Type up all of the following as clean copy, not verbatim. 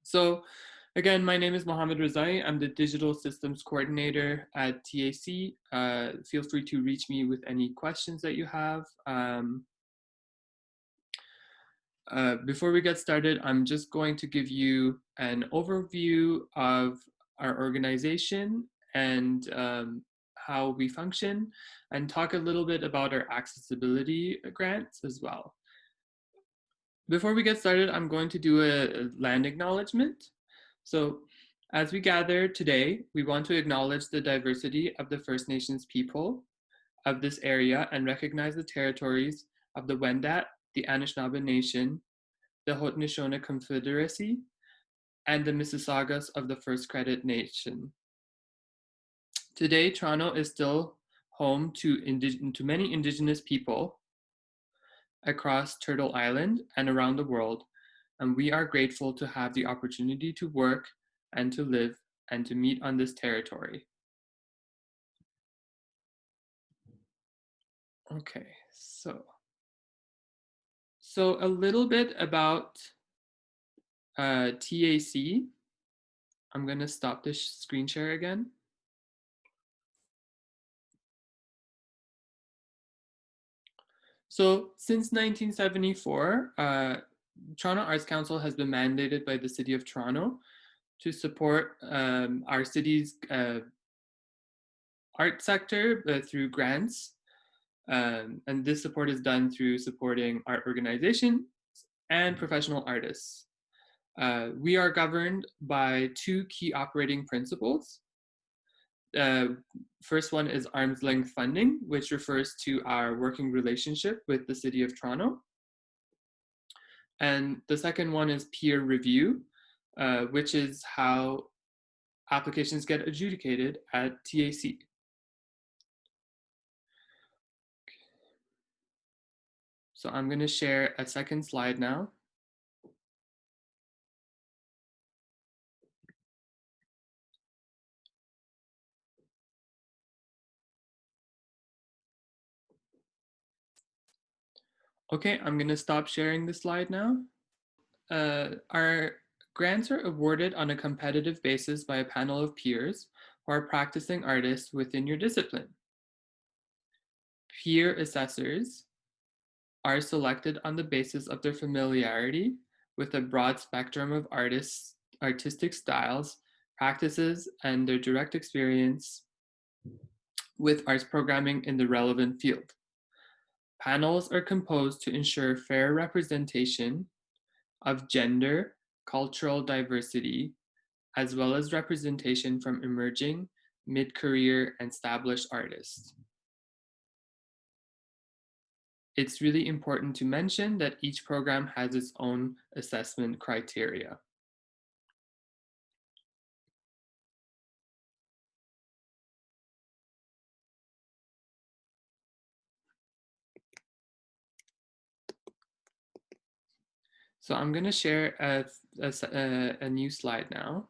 So again, my name is Mohammed Razai. I'm the Digital Systems Coordinator at TAC. Feel free to reach me with any questions that you have. Before we get started, I'm just going to give you an overview of our organization and how we function, and talk a little bit about our accessibility grants as well. Before we get started, I'm going to do a land acknowledgement. So as we gather today, we want to acknowledge the diversity of the First Nations people of this area and recognize the territories of the Wendat, the Anishinaabe Nation, the Haudenosaunee Confederacy, and the Mississaugas of the First Credit Nation. Today, Toronto is still home to many Indigenous people across Turtle Island and around the world, and we are grateful to have the opportunity to work and to live and to meet on this territory. Okay, so a little bit about TAC. I'm going to stop this screen share again. So since 1974, Toronto Arts Council has been mandated by the City of Toronto to support our city's art sector through grants. And this support is done through supporting art organizations and professional artists. We are governed by two key operating principles. First one is arm's length funding, which refers to our working relationship with the City of Toronto. And the second one is peer review, which is how applications get adjudicated at TAC. So I'm going to share a second slide now. Okay, I'm going to stop sharing the slide now. Our grants are awarded on a competitive basis by a panel of peers who are practicing artists within your discipline. Peer assessors are selected on the basis of their familiarity with a broad spectrum of artistic styles, practices, and their direct experience with arts programming in the relevant field. Panels are composed to ensure fair representation of gender, cultural diversity, as well as representation from emerging, mid-career, and established artists. It's really important to mention that each program has its own assessment criteria. So I'm going to share a new slide now.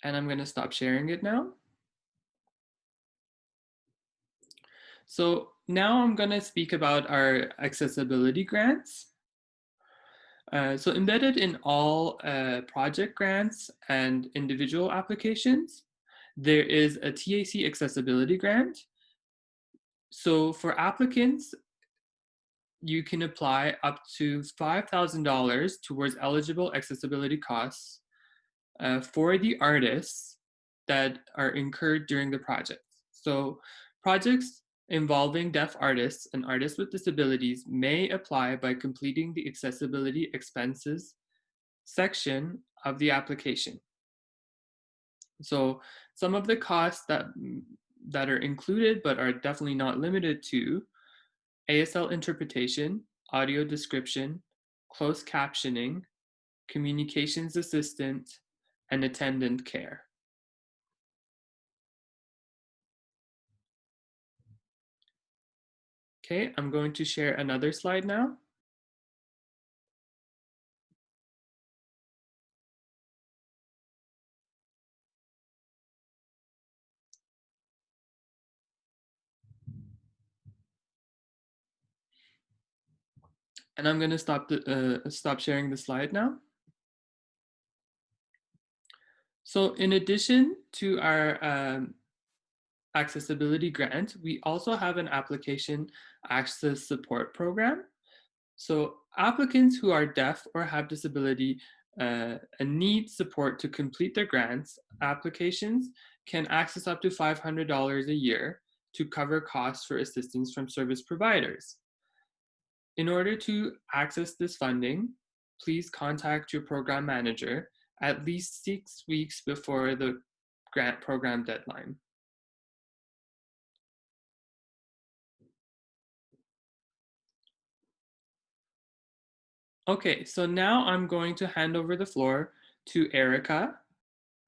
And I'm going to stop sharing it now. So now I'm going to speak about our accessibility grants. So embedded in all project grants and individual applications, there is a TAC accessibility grant. So for applicants, you can apply up to $5,000 towards eligible accessibility costs for the artists that are incurred during the project. So projects involving deaf artists and artists with disabilities may apply by completing the accessibility expenses section of the application. So some of the costs that are included but are definitely not limited to ASL interpretation, audio description, closed captioning, communications assistant, and attendant care. Okay, I'm going to share another slide now. And I'm going to stop sharing the slide now. So in addition to our accessibility grant, we also have an application access support program. So applicants who are deaf or have disability and need support to complete their grants applications can access up to $500 a year to cover costs for assistance from service providers. In order to access this funding, please contact your program manager at least 6 weeks before the grant program deadline. Okay, so now I'm going to hand over the floor to Erika,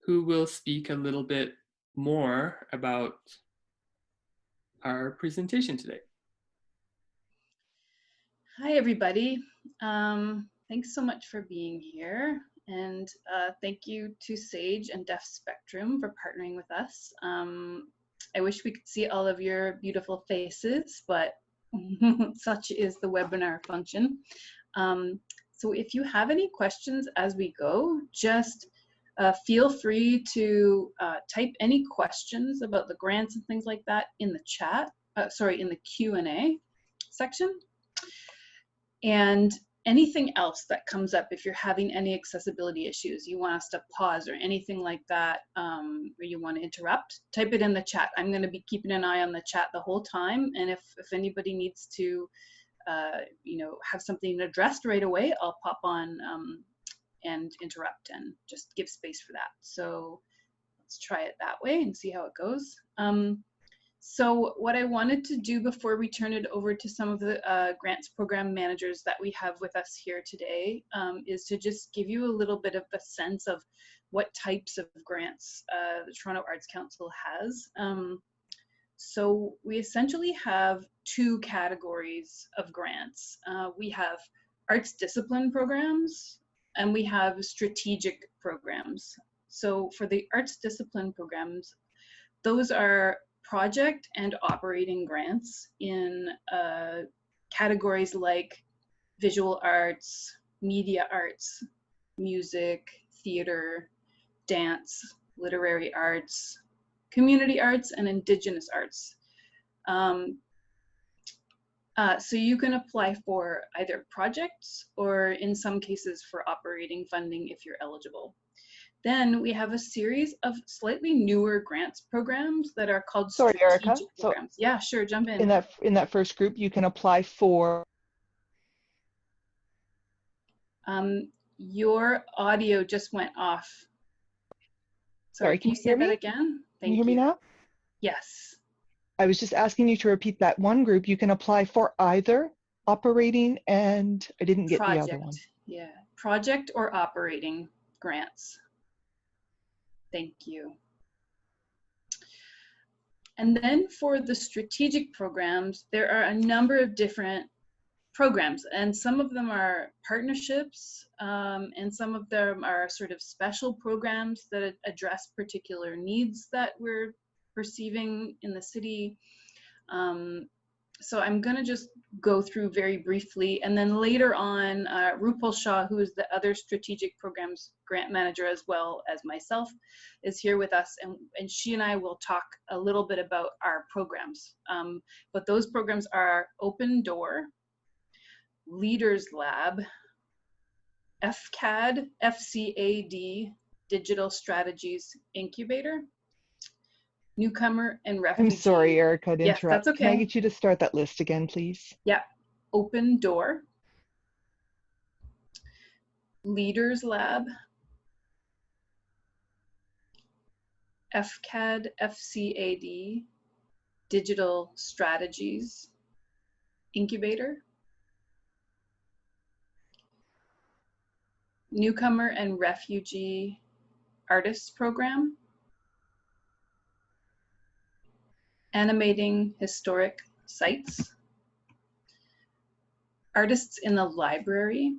who will speak a little bit more about our presentation today. Hi, everybody. Thanks so much for being here. And thank you to Sage and Deaf Spectrum for partnering with us. I wish we could see all of your beautiful faces, but such is the webinar function. So if you have any questions as we go, just feel free to type any questions about the grants and things like that in the chat, in the Q&A section. And anything else that comes up, if you're having any accessibility issues, you want us to pause or anything like that, or you want to interrupt, type it in the chat. I'm going to be keeping an eye on the chat the whole time. And if anybody needs to, have something addressed right away, I'll pop on and interrupt and just give space for that. So let's try it that way and see how it goes. So what I wanted to do before we turn it over to some of the grants program managers that we have with us here today is to just give you a little bit of a sense of what types of grants the Toronto Arts Council has. So we essentially have two categories of grants. We have arts discipline programs and we have strategic programs. So for the arts discipline programs, those are project and operating grants in categories like visual arts, media arts, music, theater, dance, literary arts, community arts, and Indigenous arts. So you can apply for either projects or in some cases for operating funding if you're eligible. Then we have a series of slightly newer grants programs that are called strategic Erika. programs. So, yeah, sure, jump in. In that first group, you can apply for. Your audio just went off. Sorry, can you say that again? Can you hear me now? Yes. I was just asking you to repeat that one group. You can apply for either operating and I didn't get the other one. Yeah, project or operating grants. Thank you. And then for the strategic programs, there are a number of different programs, and some of them are partnerships, and some of them are sort of special programs that address particular needs that we're perceiving in the city. So I'm going to just go through very briefly, and then later on, Rupal Shah, who is the other strategic programs grant manager as well as myself, is here with us, and she and I will talk a little bit about our programs. But those programs are Open Door, Leaders Lab, FCAD, Digital Strategies Incubator, Newcomer and Refugee. I'm sorry, Erika, to interrupt. Yes, that's okay. Can I get you to start that list again, please? Yeah. Open Door, Leaders Lab, FCAD, Digital Strategies Incubator, Newcomer and Refugee Artists Program, Animating Historic Sites, Artists in the Library,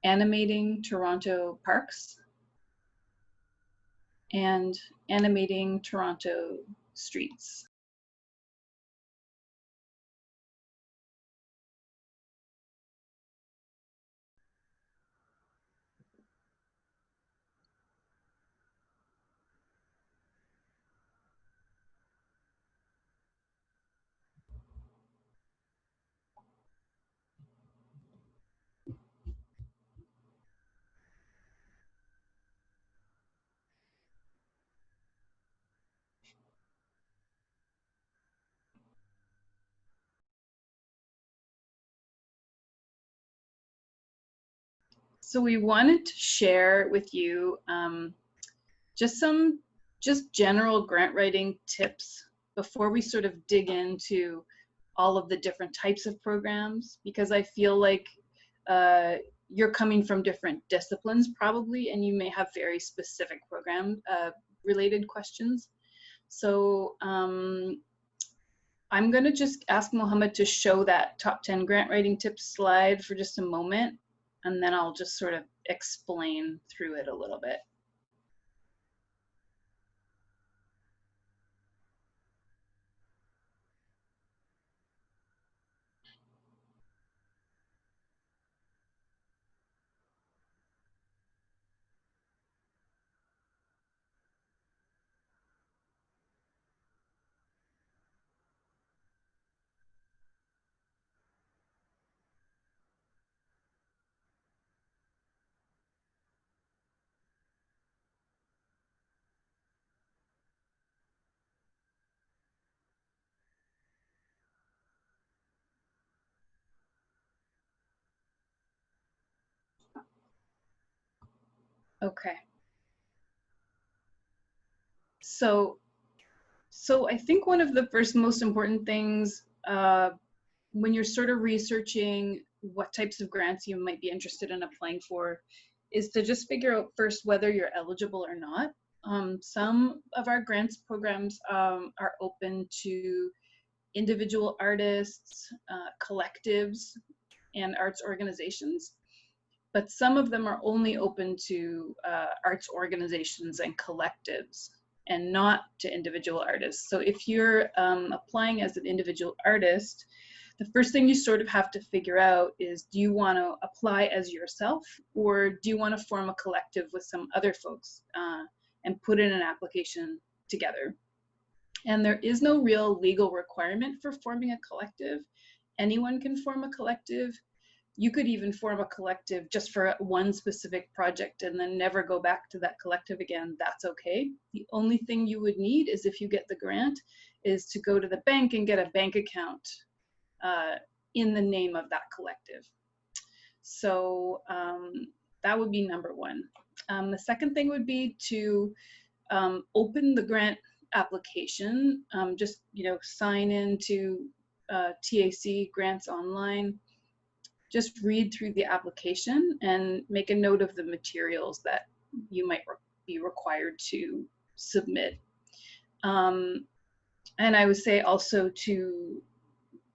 Animating Toronto Parks, and Animating Toronto Streets. So we wanted to share with you just some general grant writing tips before we sort of dig into all of the different types of programs, because I feel like you're coming from different disciplines probably, and you may have very specific program related questions. So I'm going to just ask Mohammed to show that top 10 grant writing tips slide for just a moment, and then I'll just sort of explain through it a little bit. Okay. So I think one of the first most important things when you're sort of researching what types of grants you might be interested in applying for is to just figure out first whether you're eligible or not. Some of our grants programs are open to individual artists, collectives, and arts organizations, but some of them are only open to arts organizations and collectives and not to individual artists. So if you're applying as an individual artist, the first thing you sort of have to figure out is, do you want to apply as yourself, or do you want to form a collective with some other folks and put in an application together? And there is no real legal requirement for forming a collective. Anyone can form a collective. You could even form a collective just for one specific project and then never go back to that collective again. That's okay. The only thing you would need is, if you get the grant, is to go to the bank and get a bank account in the name of that collective. So that would be number one. The second thing would be to open the grant application. Just, sign into TAC Grants Online. Just read through the application and make a note of the materials that you might be required to submit. And I would say also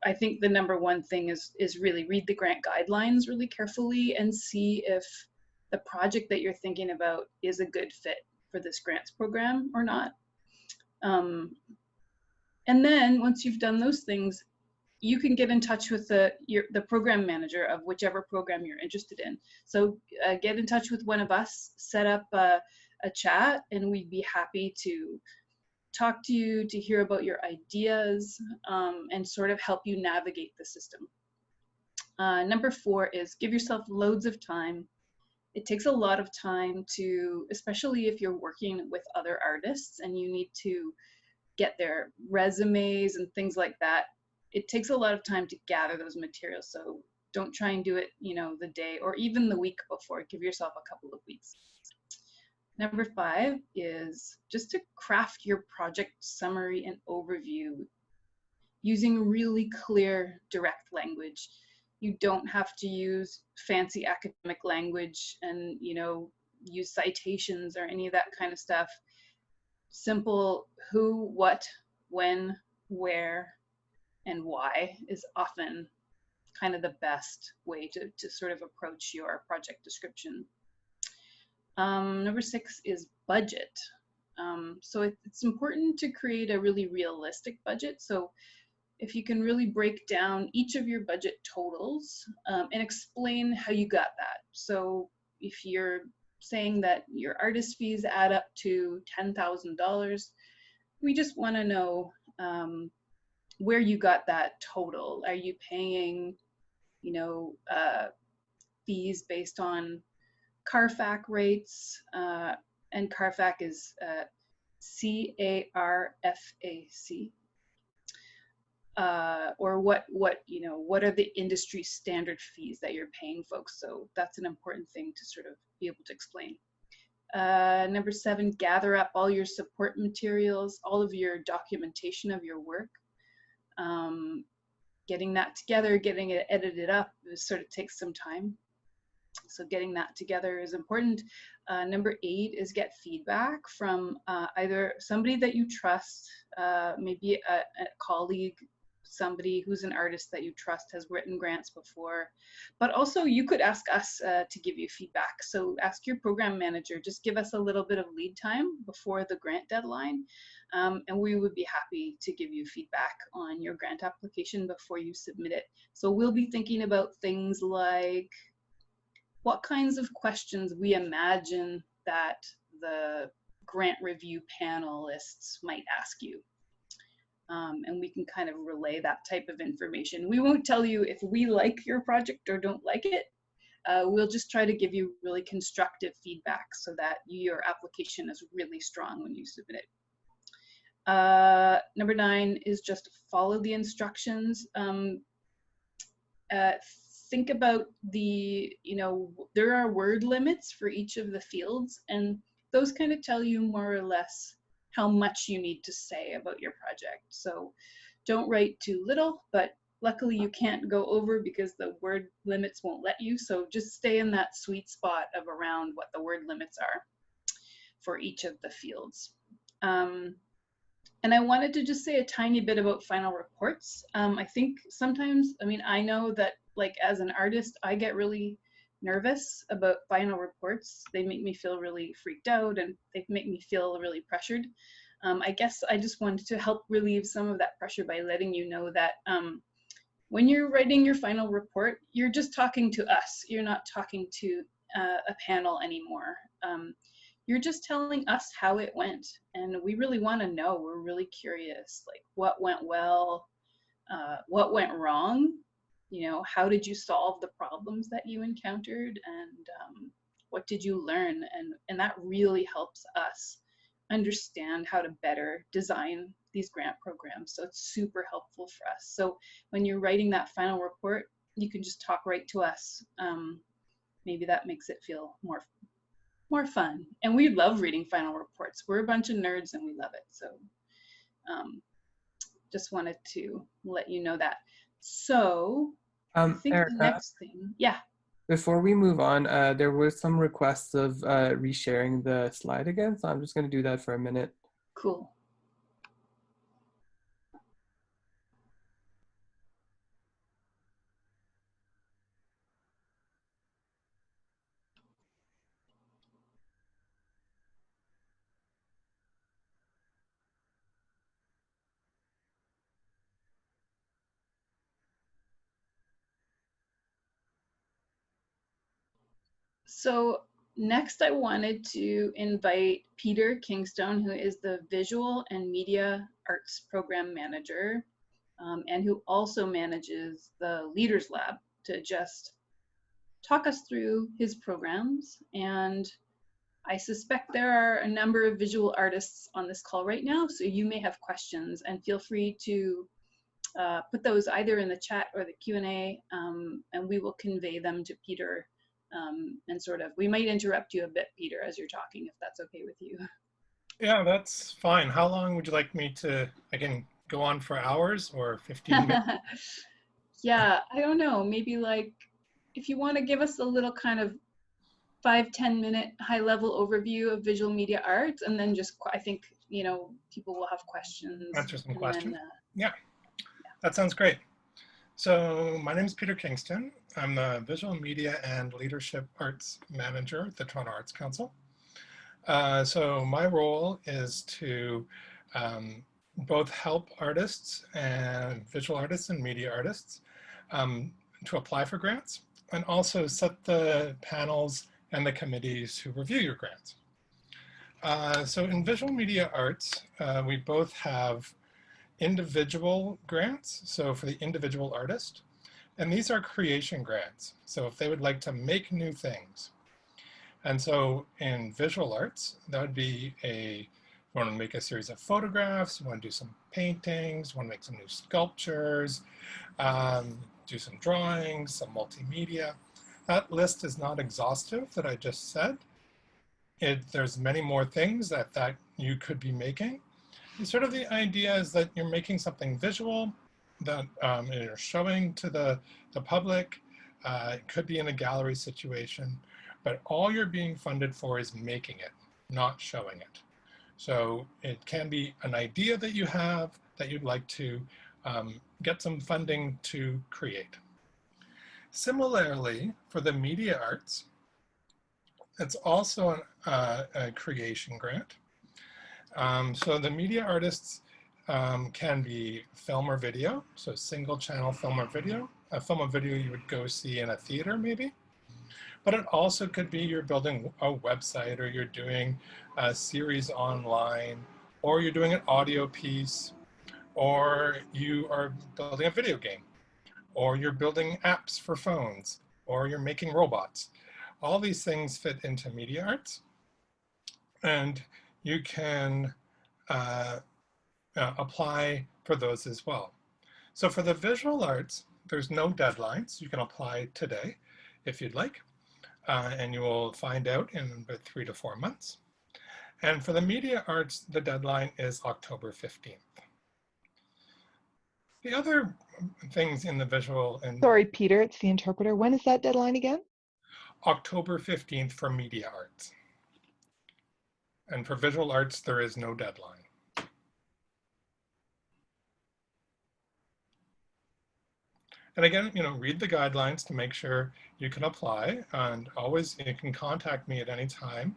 I think the number one thing is really read the grant guidelines really carefully and see if the project that you're thinking about is a good fit for this grants program or not. And then once you've done those things, you can get in touch with the program manager of whichever program you're interested in. So get in touch with one of us, set up a chat, and we'd be happy to talk to you, to hear about your ideas, and sort of help you navigate the system. Number 4 is give yourself loads of time. It takes a lot of time to, especially if you're working with other artists and you need to get their resumes and things like that. It takes a lot of time to gather those materials. So don't try and do it, the day or even the week before. Give yourself a couple of weeks. Number 5 is just to craft your project summary and overview using really clear, direct language. You don't have to use fancy academic language and, use citations or any of that kind of stuff. Simple who, what, when, where, and why is often kind of the best way to sort of approach your project description. Number 6 is budget. So it's important to create a really realistic budget. So if you can really break down each of your budget totals and explain how you got that. So if you're saying that your artist fees add up to $10,000, we just want to know where you got that total. Are you paying, fees based on CARFAC rates? And CARFAC is CARFAC. or what what are the industry standard fees that you're paying folks? So that's an important thing to sort of be able to explain. Number 7, gather up all your support materials, all of your documentation of your work. Getting that together, getting it edited up, sort of takes some time. So getting that together is important. Number 8 is get feedback from either somebody that you trust, maybe a colleague, somebody who's an artist that you trust has written grants before, but also you could ask us to give you feedback. So ask your program manager, just give us a little bit of lead time before the grant deadline, and we would be happy to give you feedback on your grant application before you submit it. So we'll be thinking about things like what kinds of questions we imagine that the grant review panelists might ask you. And we can kind of relay that type of information. We won't tell you if we like your project or don't like it. We'll just try to give you really constructive feedback so that your application is really strong when you submit it. Number 9 is just follow the instructions. Think about the, there are word limits for each of the fields, and those kind of tell you more or less how much you need to say about your project. So don't write too little, but luckily you can't go over because the word limits won't let you. So just stay in that sweet spot of around what the word limits are for each of the fields. And I wanted to just say a tiny bit about final reports. I think sometimes, I know that like as an artist, I get really nervous about final reports. They make me feel really freaked out and they make me feel really pressured. I guess I just wanted to help relieve some of that pressure by letting you know that when you're writing your final report, you're just talking to us. You're not talking to a panel anymore. You're just telling us how it went. And we really want to know, we're really curious, like what went well, what went wrong, how did you solve the problems that you encountered, and what did you learn? And that really helps us understand how to better design these grant programs. So it's super helpful for us. So when you're writing that final report, you can just talk right to us. Maybe that makes it feel more fun. And we love reading final reports. We're a bunch of nerds and we love it. So just wanted to let you know that. So I think Erika, the next thing, yeah. Before we move on, there were some requests of resharing the slide again, so I'm just going to do that for a minute. Cool. So next I wanted to invite Peter Kingstone, who is the Visual and Media Arts Program Manager, and who also manages the Leaders Lab, to just talk us through his programs. And I suspect there are a number of visual artists on this call right now, so you may have questions, and feel free to put those either in the chat or the Q&A, and we will convey them to Peter. And sort of, we might interrupt you a bit, Peter, as you're talking, if that's okay with you. Yeah, that's fine. How long would you like me to, I can go on for hours or 15 minutes? Yeah, I don't know, maybe like, if you want to give us a little kind of 5-10 minute high level overview of visual media arts, and then just, I think, people will have questions. Answer some questions. Then, yeah, that sounds great. So my name is Peter Kingstone. I'm the Visual Media and Leadership Arts Manager at the Toronto Arts Council. So my role is to both help artists and visual artists and media artists to apply for grants, and also set the panels and the committees who review your grants. So in visual media arts, we both have individual grants, so for the individual artist, and these are creation grants, so if they would like to make new things. And so in visual arts, that would be a You want to make a series of photographs, you want to do some paintings, you want to make some new sculptures, do some drawings, some multimedia. That list is not exhaustive that I just said. There's many more things that you could be making. And sort of the idea is that you're making something visual that you're showing to the public. It could be in a gallery situation, but all you're being funded for is making it, not showing it. So it can be an idea that you have that you'd like to get some funding to create. Similarly, for the media arts, it's also a creation grant. So the media artists can be film or video, so single channel film or video. A film or video you would go see in a theater maybe. But it also could be you're building a website, or you're doing a series online, or you're doing an audio piece, or you are building a video game, or you're building apps for phones, or you're making robots. All these things fit into media arts, and you can apply for those as well. So for the visual arts, there's no deadlines. You can apply today if you'd like. And you will find out in about 3 to 4 months. And for the media arts, the deadline is October 15th. The other things in the visual and— Sorry, Peter, it's the interpreter. When is that deadline again? October 15th for media arts. And for visual arts, there is no deadline. And again, read the guidelines to make sure you can apply, and always you can contact me at any time,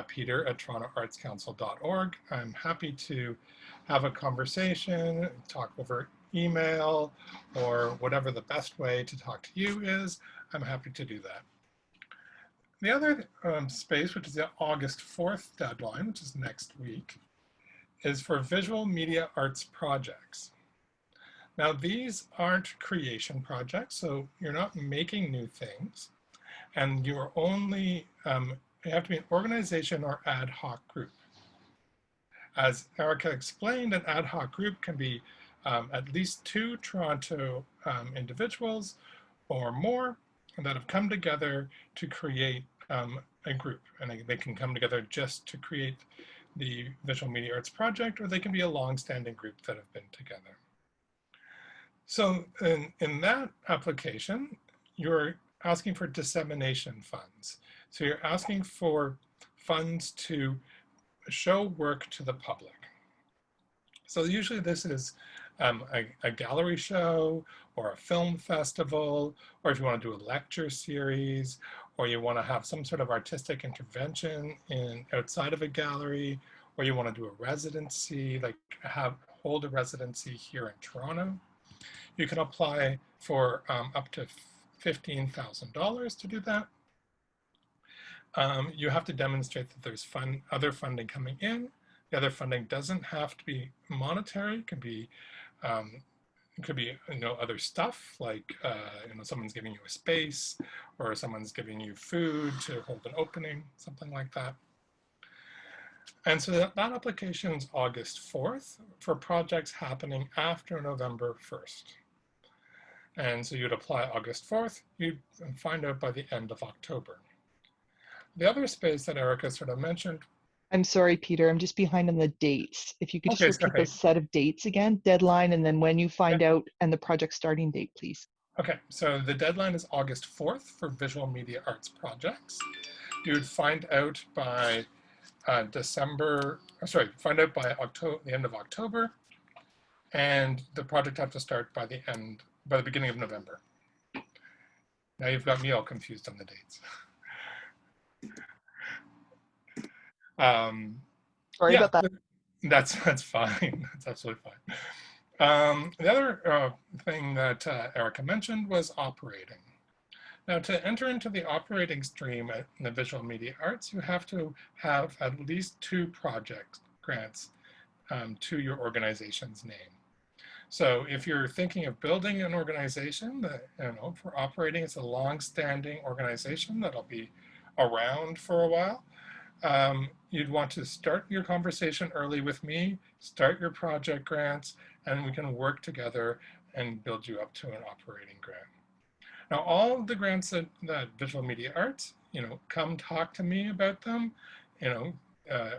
peter@torontoartscouncil.org. I'm happy to have a conversation, talk over email, or whatever the best way to talk to you is. I'm happy to do that. The other space, which is the August 4th deadline, which is next week, is for visual media arts projects. Now, these aren't creation projects, so you're not making new things, and you are only, you have to be an organization or ad hoc group. As Erika explained, an ad hoc group can be at least 2 Toronto individuals or more that have come together to create a group, and they can come together just to create the visual media arts project, or they can be a long-standing group that have been together. So in that application, you're asking for dissemination funds. So you're asking for funds to show work to the public. So usually this is a gallery show, or a film festival, or if you want to do a lecture series, or you want to have some sort of artistic intervention outside of a gallery, or you want to do a residency, like hold a residency here in Toronto. You can apply for up to $15,000 to do that. You have to demonstrate that there's other funding coming in. The other funding doesn't have to be monetary. It could be other stuff, like someone's giving you a space, or someone's giving you food to hold an opening, something like that. And so that application is August 4th for projects happening after November 1st. And so you'd apply August 4th, you'd find out by the end of October. The other space that Erika sort of mentioned— I'm sorry, Peter, I'm just behind on the dates. If you could just repeat okay. those set of dates again, deadline, and then when you find out, and the project starting date, please. Okay, so the deadline is August 4th for visual media arts projects. You'd find out by find out by the end of October, and the project have to start by the beginning of November. Now you've got me all confused on the dates. Sorry about that. That's fine. That's absolutely fine. The other thing that Erika mentioned was operating. Now, to enter into the operating stream in the visual media arts, you have to have at least 2 project grants to your organization's name. So if you're thinking of building an organization that, for operating, it's a long-standing organization that'll be around for a while, you'd want to start your conversation early with me, start your project grants, and we can work together and build you up to an operating grant. Now, all of the grants that Visual Media Arts, come talk to me about them, uh,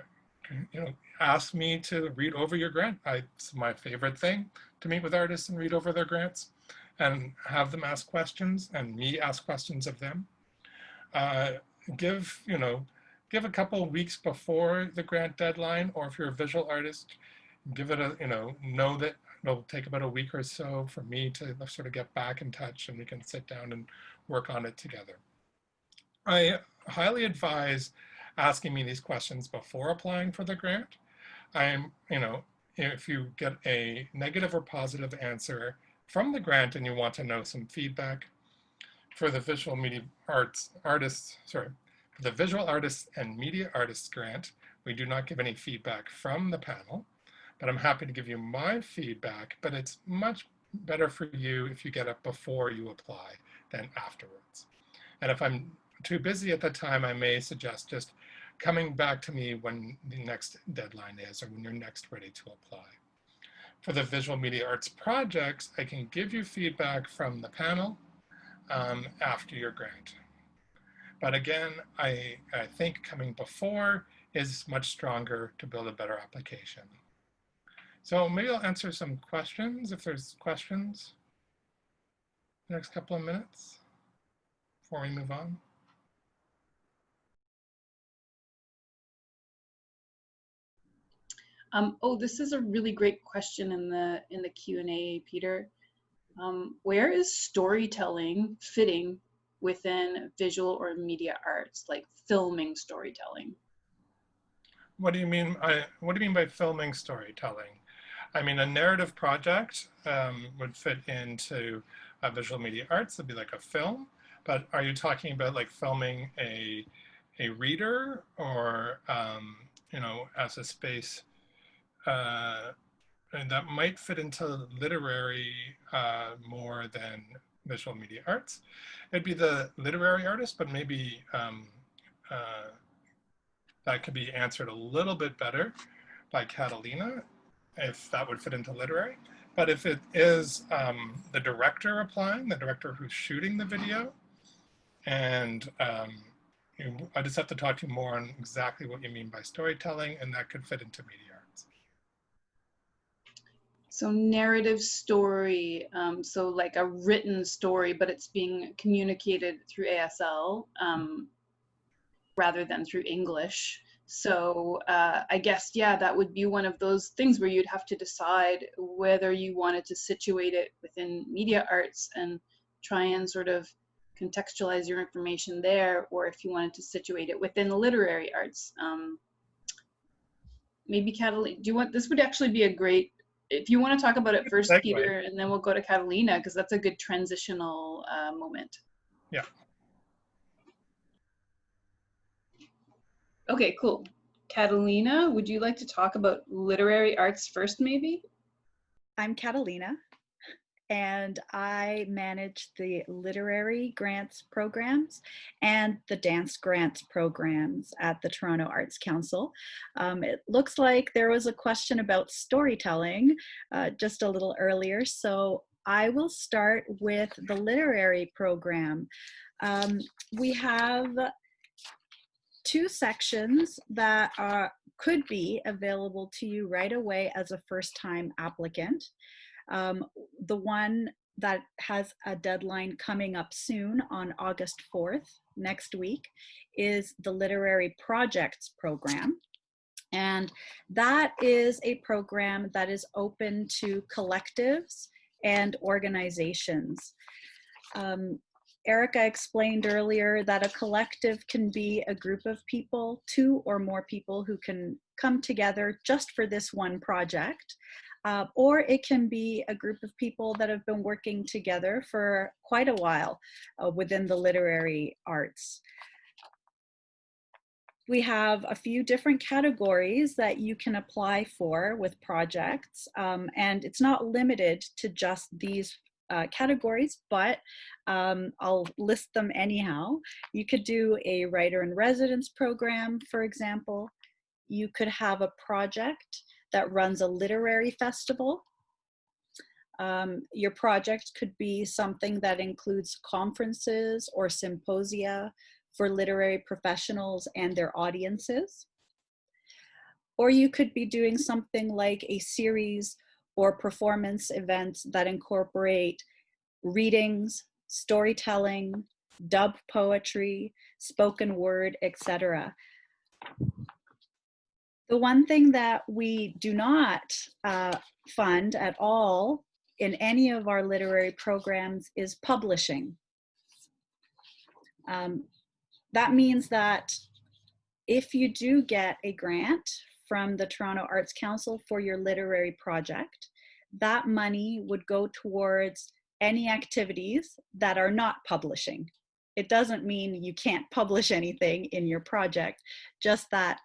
ask me to read over your grant. It's my favorite thing, to meet with artists and read over their grants and have them ask questions and me ask questions of them. Give a couple of weeks before the grant deadline, or if you're a visual artist, give it know that it'll take about a week or so for me to sort of get back in touch and we can sit down and work on it together. I highly advise asking me these questions before applying for the grant. If you get a negative or positive answer from the grant and you want to know some feedback, for the Visual Artists and Media Artists grant, we do not give any feedback from the panel, but I'm happy to give you my feedback, but it's much better for you if you get it before you apply than afterwards. And if I'm too busy at the time, I may suggest just coming back to me when the next deadline is or when you're next ready to apply. For the Visual Media Arts projects, I can give you feedback from the panel after your grant. But again, I think coming before is much stronger to build a better application. So maybe I'll answer some questions if there's questions the next couple of minutes before we move on. This is a really great question in the Q&A, Peter. Where is storytelling fitting within visual or media arts, like filming storytelling? What do you mean by filming storytelling? I mean, a narrative project would fit into visual media arts. It'd be like a film. But are you talking about like filming a reader, or as a space and that might fit into literary more than visual media arts? It'd be the literary artist, but maybe that could be answered a little bit better by Catalina, if that would fit into literary. But if it is the director applying, the director who's shooting the video, and I just have to talk to you more on exactly what you mean by storytelling, and that could fit into media arts. So narrative story, so like a written story, but it's being communicated through ASL rather than through English. So I guess, yeah, that would be one of those things where you'd have to decide whether you wanted to situate it within media arts and try and sort of contextualize your information there, or if you wanted to situate it within the literary arts. Maybe Catalina, this would actually be a great, if you want to talk about it first, segue. Peter, and then we'll go to Catalina, because that's a good transitional moment. Yeah. Okay, cool. Catalina, would you like to talk about literary arts first, maybe? I'm Catalina, and I manage the literary grants programs and the dance grants programs at the Toronto Arts Council. It looks like there was a question about storytelling just a little earlier, so I will start with the literary program. We have 2 sections that could be available to you right away as a first-time applicant. The one that has a deadline coming up soon on August 4th, next week, is the Literary Projects Program. And that is a program that is open to collectives and organizations. Erika explained earlier that a collective can be a group of people, 2 or more people who can come together just for this one project. Or it can be a group of people that have been working together for quite a while within the literary arts. We have a few different categories that you can apply for with projects, and it's not limited to just these categories, but I'll list them anyhow. You could do a writer in residence program, for example. You could have a project that runs a literary festival. Your project could be something that includes conferences or symposia for literary professionals and their audiences. Or you could be doing something like a series or performance events that incorporate readings, storytelling, dub poetry, spoken word, etc. The one thing that we do not fund at all in any of our literary programs is publishing. That means that if you do get a grant from the Toronto Arts Council for your literary project, that money would go towards any activities that are not publishing. It doesn't mean you can't publish anything in your project, just that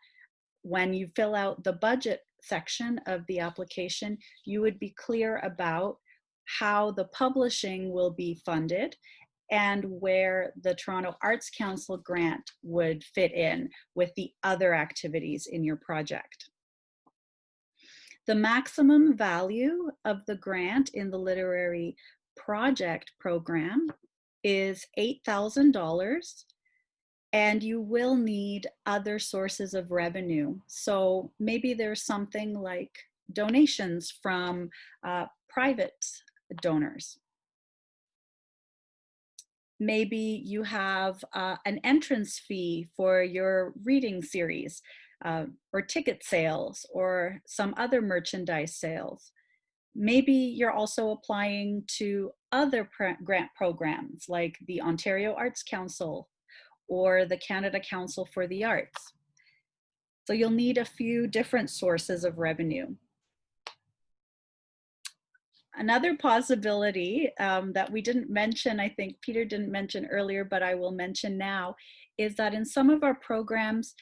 when you fill out the budget section of the application, you would be clear about how the publishing will be funded and where the Toronto Arts Council grant would fit in with the other activities in your project. The maximum value of the grant in the literary project program is $8,000, and you will need other sources of revenue. So maybe there's something like donations from private donors. Maybe you have an entrance fee for your reading series, or ticket sales, or some other merchandise sales. Maybe you're also applying to other grant programs like the Ontario Arts Council or the Canada Council for the Arts. So you'll need a few different sources of revenue. Another possibility that we didn't mention, I think Peter didn't mention earlier, but I will mention now, is that in some of our programs,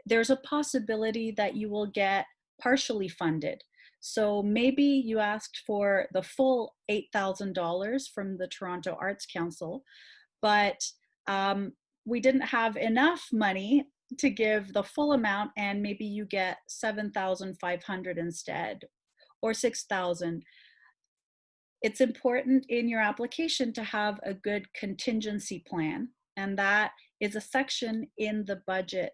there's a possibility that you will get partially funded. So maybe you asked for the full $8,000 from the Toronto Arts Council, but we didn't have enough money to give the full amount, and maybe you get $7,500 instead, or $6,000. It's important in your application to have a good contingency plan, and that is a section in the budget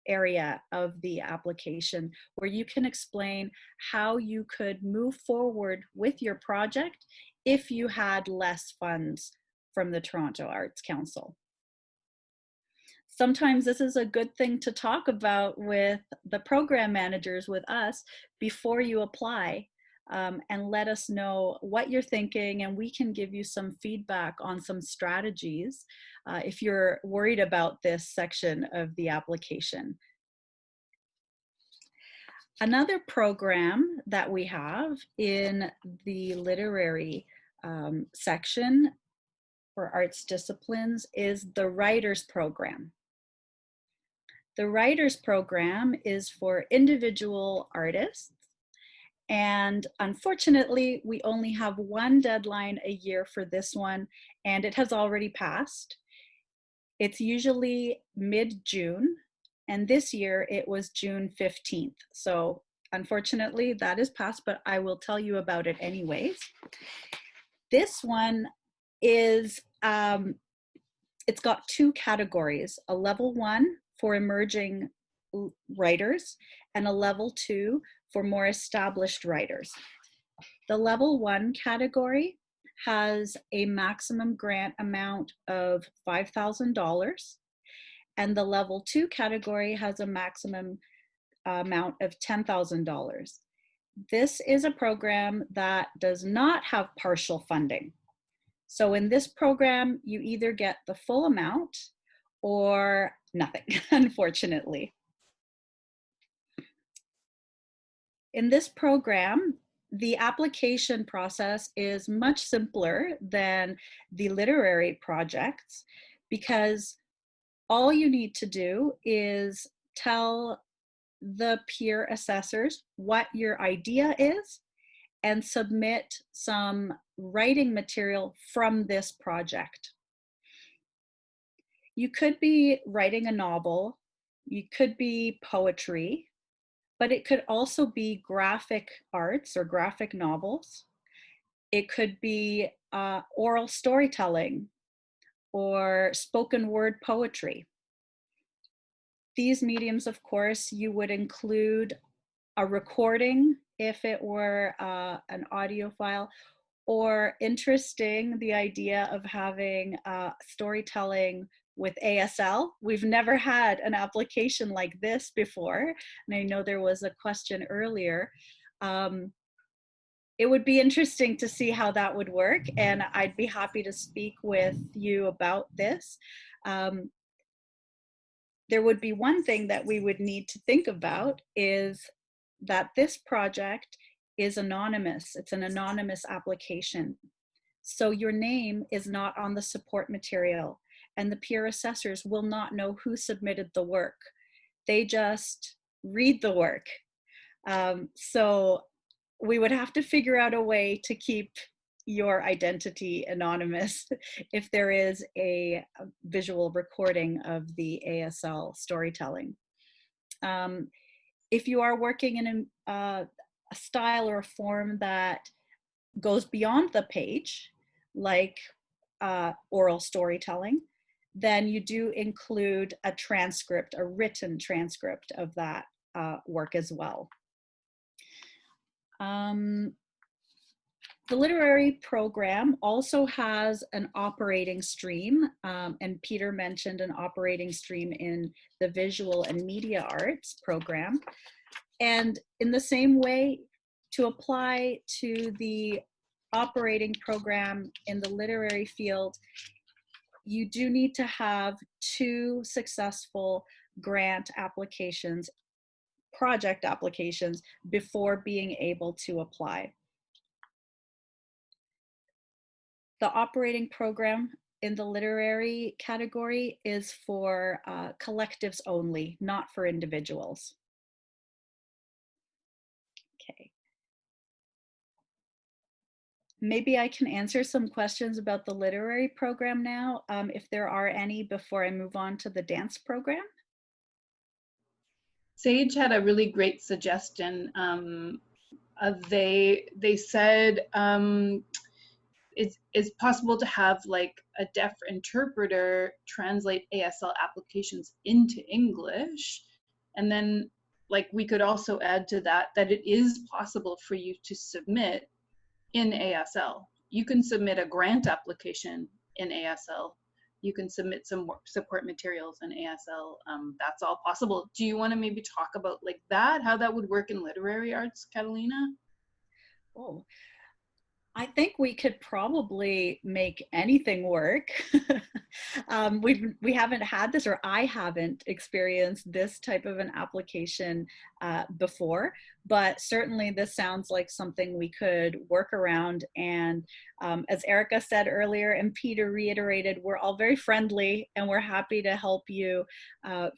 area of the application where you can explain how you could move forward with your project if you had less funds from the Toronto Arts Council. Sometimes this is a good thing to talk about with the program managers, with us, before you apply. And let us know what you're thinking, and we can give you some feedback on some strategies if you're worried about this section of the application. Another program that we have in the literary section for arts disciplines is the Writers Program. The Writers Program is for individual artists. And unfortunately, we only have one deadline a year for this one, and it has already passed. It's usually mid-June, and this year it was June 15th. So unfortunately, that is past, but I will tell you about it anyways. This one is, it's got two categories, a level 1 for emerging writers and a level 2 for more established writers. The level 1 category has a maximum grant amount of $5,000, and the level 2 category has a maximum amount of $10,000. This is a program that does not have partial funding. So in this program, you either get the full amount or nothing, unfortunately. In this program, the application process is much simpler than the literary projects, because all you need to do is tell the peer assessors what your idea is and submit some writing material from this project. You could be writing a novel, you could be poetry, but it could also be graphic arts or graphic novels. It could be oral storytelling or spoken word poetry. These mediums, of course, you would include a recording if it were an audio file, or interesting, the idea of having storytelling with ASL. We've never had an application like this before, and I know there was a question earlier. It would be interesting to see how that would work, and I'd be happy to speak with you about this. There would be one thing that we would need to think about is that this project is anonymous. It's an anonymous application. So your name is not on the support material, and the peer assessors will not know who submitted the work. They just read the work. So we would have to figure out a way to keep your identity anonymous if there is a visual recording of the ASL storytelling. If you are working in a style or a form that goes beyond the page, like oral storytelling, then you do include a transcript, a written transcript of that work as well. The literary program also has an operating stream, and Peter mentioned an operating stream in the visual and media arts program. And in the same way, to apply to the operating program in the literary field, you do need to have 2 successful grant applications, project applications, before being able to apply. The operating program in the literary category is for collectives only, not for individuals. Okay. Maybe I can answer some questions about the literary program now, if there are any, before I move on to the dance program. Sage had a really great suggestion. They said it's possible to have like a deaf interpreter translate ASL applications into English, and then like we could also add to that it is possible for you to submit in ASL. You can submit a grant application in ASL. You can submit some more support materials in ASL. That's all possible. Do you want to maybe talk about like that, how that would work in literary arts, Catalina? Oh, I think we could probably make anything work. We haven't had this, or I haven't experienced this type of an application before, but certainly this sounds like something we could work around. And as Erika said earlier, and Peter reiterated, we're all very friendly and we're happy to help you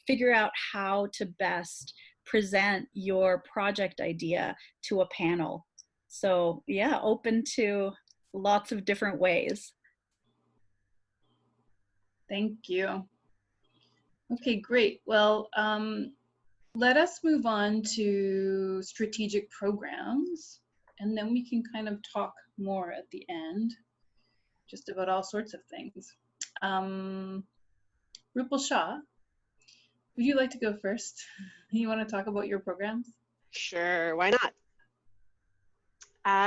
figure out how to best present your project idea to a panel. So yeah, open to lots of different ways. Thank you. Okay, great. Well, let us move on to strategic programs, and then we can kind of talk more at the end, just about all sorts of things. Rupal, Shah, would you like to go first? You want to talk about your programs? Sure, why not?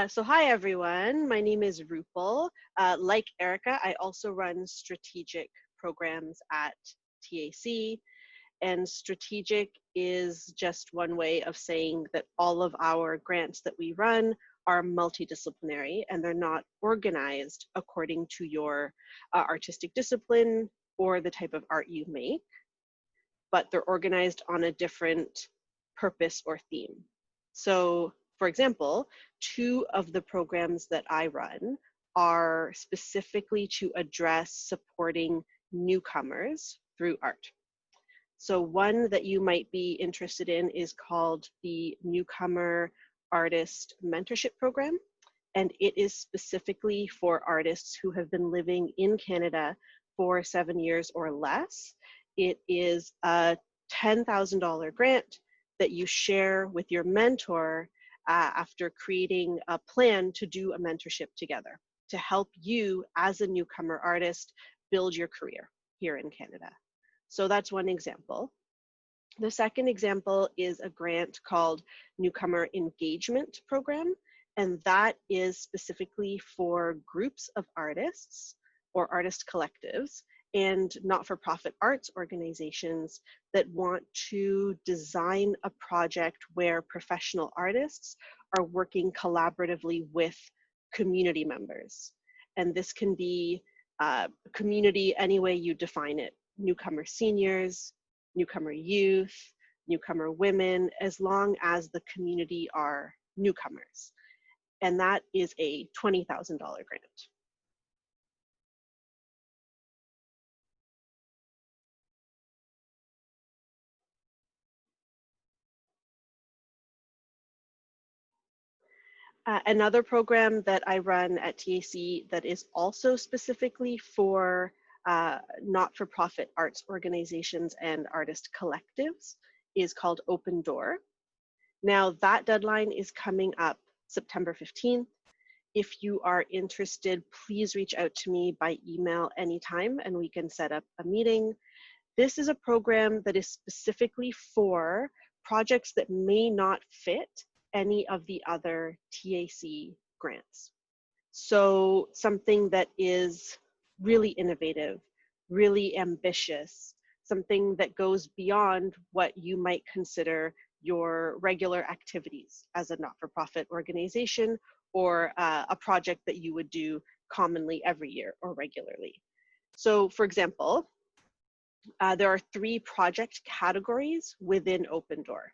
So hi everyone, my name is Rupal. Like Erika, I also run strategic programs at TAC, and strategic is just one way of saying that all of our grants that we run are multidisciplinary and they're not organized according to your artistic discipline or the type of art you make, but they're organized on a different purpose or theme. So for example, 2 of the programs that I run are specifically to address supporting newcomers through art. So one that you might be interested in is called the Newcomer Artist Mentorship Program, and it is specifically for artists who have been living in Canada for 7 years or less. It is a $10,000 grant that you share with your mentor after creating a plan to do a mentorship together to help you as a newcomer artist build your career here in Canada. So that's one example. The second example is a grant called Newcomer Engagement Program, and that is specifically for groups of artists or artist collectives and not-for-profit arts organizations that want to design a project where professional artists are working collaboratively with community members. And this can be community any way you define it: newcomer seniors, newcomer youth, newcomer women, as long as the community are newcomers. And that is a $20,000 grant. Another program that I run at TAC that is also specifically for not-for-profit arts organizations and artist collectives is called Open Door. Now that deadline is coming up September 15th. If you are interested, please reach out to me by email anytime and we can set up a meeting. This is a program that is specifically for projects that may not fit any of the other TAC grants. So something that is really innovative, really ambitious, something that goes beyond what you might consider your regular activities as a not-for-profit organization or a project that you would do commonly every year or regularly. So for example, there are 3 project categories within Open Door.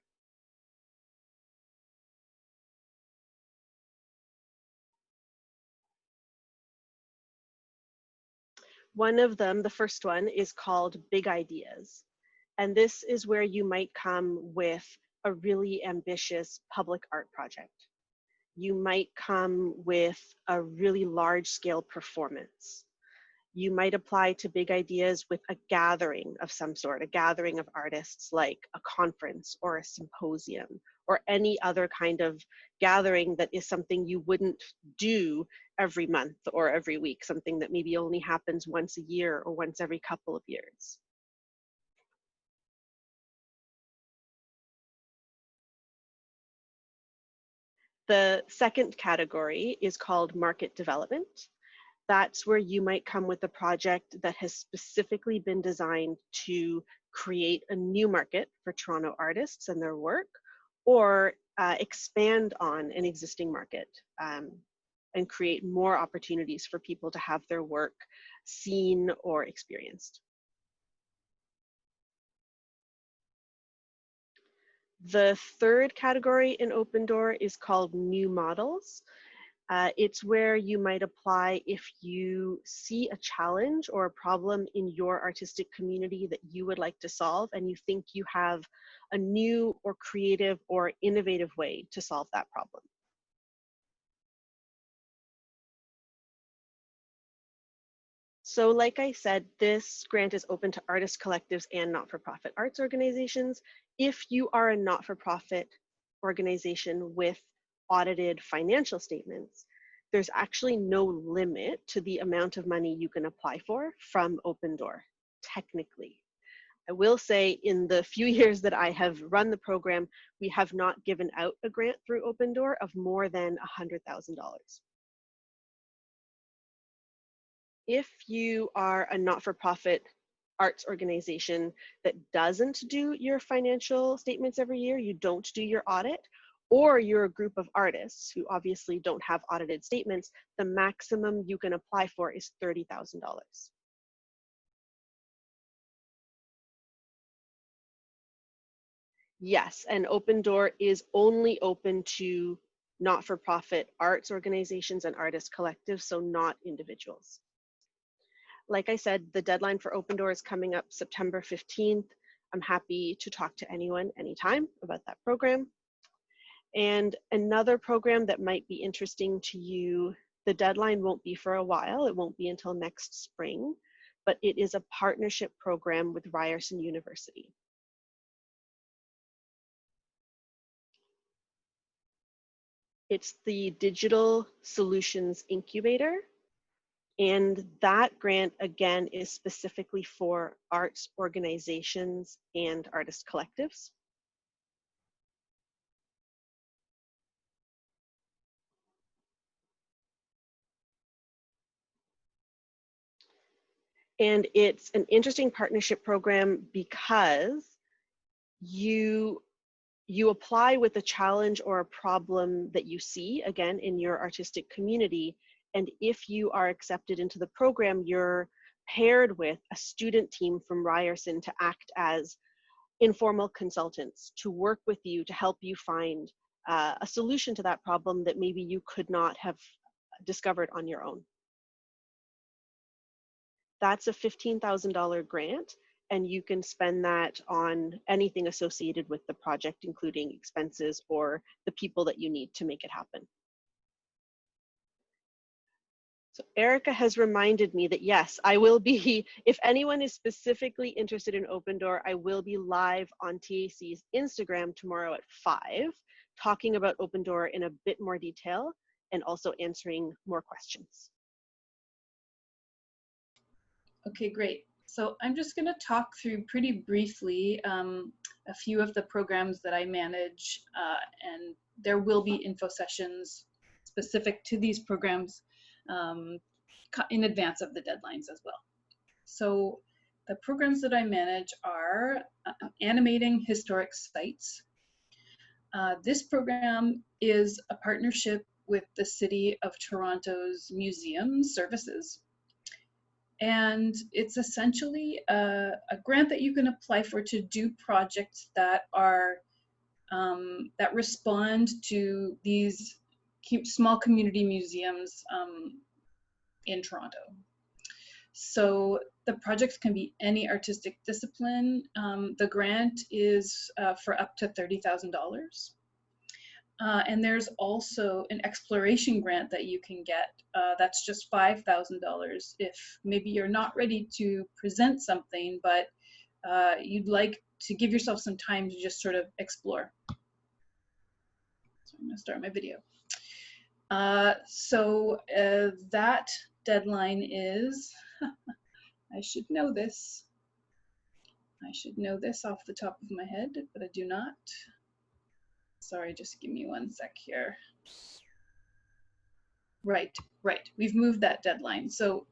One of them, the first one, is called Big Ideas. And this is where you might come with a really ambitious public art project. You might come with a really large-scale performance. You might apply to Big Ideas with a gathering of some sort, a gathering of artists like a conference or a symposium or any other kind of gathering that is something you wouldn't do every month or every week, something that maybe only happens once a year or once every couple of years. The second category is called Market Development. That's where you might come with a project that has specifically been designed to create a new market for Toronto artists and their work, or expand on an existing market and create more opportunities for people to have their work seen or experienced. The third category in Open Door is called New Models. It's where you might apply if you see a challenge or a problem in your artistic community that you would like to solve and you think you have a new or creative or innovative way to solve that problem. So like I said, this grant is open to artist collectives and not-for-profit arts organizations. If you are a not-for-profit organization with audited financial statements, there's actually no limit to the amount of money you can apply for from Open Door, technically. I will say in the few years that I have run the program, we have not given out a grant through Open Door of more than $100,000. If you are a not-for-profit arts organization that doesn't do your financial statements every year, you don't do your audit, or you're a group of artists who obviously don't have audited statements, the maximum you can apply for is $30,000. Yes, and Open Door is only open to not-for-profit arts organizations and artist collectives, so not individuals. Like I said, the deadline for Open Door is coming up September 15th. I'm happy to talk to anyone anytime about that program. And another program that might be interesting to you, the deadline won't be for a while, it won't be until next spring, but it is a partnership program with Ryerson University. It's the Digital Solutions Incubator. And that grant, again, is specifically for arts organizations and artist collectives. And it's an interesting partnership program because you apply with a challenge or a problem that you see, again, in your artistic community. And if you are accepted into the program, you're paired with a student team from Ryerson to act as informal consultants, to work with you, to help you find a solution to that problem that maybe you could not have discovered on your own. That's a $15,000 grant, and you can spend that on anything associated with the project, including expenses or the people that you need to make it happen. So Erika has reminded me that yes, I will be, if anyone is specifically interested in Open Door, I will be live on TAC's Instagram tomorrow at 5, talking about Open Door in a bit more detail and also answering more questions. Okay, great. So I'm just going to talk through pretty briefly a few of the programs that I manage, and there will be info sessions specific to these programs in advance of the deadlines as well. So the programs that I manage are Animating Historic Sites. This program is a partnership with the City of Toronto's Museum Services. And it's essentially a grant that you can apply for to do projects that are that respond to these small community museums in Toronto. So the projects can be any artistic discipline. The grant is for up to $30,000. And there's also an exploration grant that you can get. That's just $5,000 if maybe you're not ready to present something, but you'd like to give yourself some time to just sort of explore. So I'm gonna start my video. That deadline is, I should know this. I should know this off the top of my head, but I do not. Sorry, just give me one sec here. Right. We've moved that deadline. So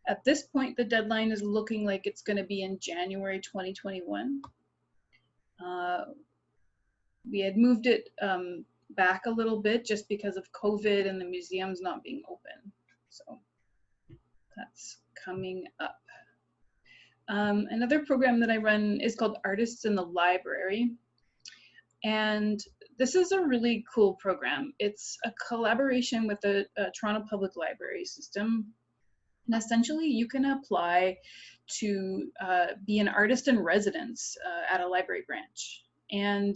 at this point, the deadline is looking like it's going to be in January 2021. We had moved it back a little bit just because of COVID and the museums not being open. So that's coming up. Another program that I run is called Artists in the Library. And this is a really cool program. It's a collaboration with the Toronto Public Library System. And essentially, you can apply to be an artist in residence at a library branch. And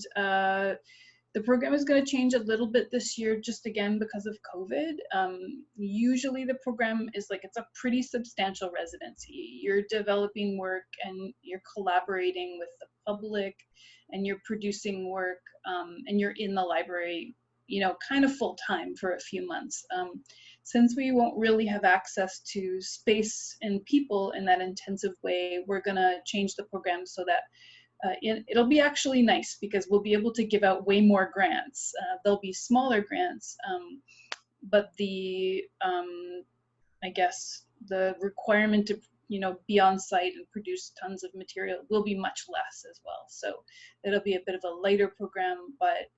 the program is going to change a little bit this year, just again because of COVID. Usually the program is like, it's a pretty substantial residency. You're developing work and you're collaborating with the public and you're producing work and you're in the library, you know, kind of full time for a few months. Since we won't really have access to space and people in that intensive way, we're going to change the program so that it'll be actually nice because we'll be able to give out way more grants. There'll be smaller grants, but the, I guess, the requirement to, you know, be on site and produce tons of material will be much less as well. So it'll be a bit of a lighter program, but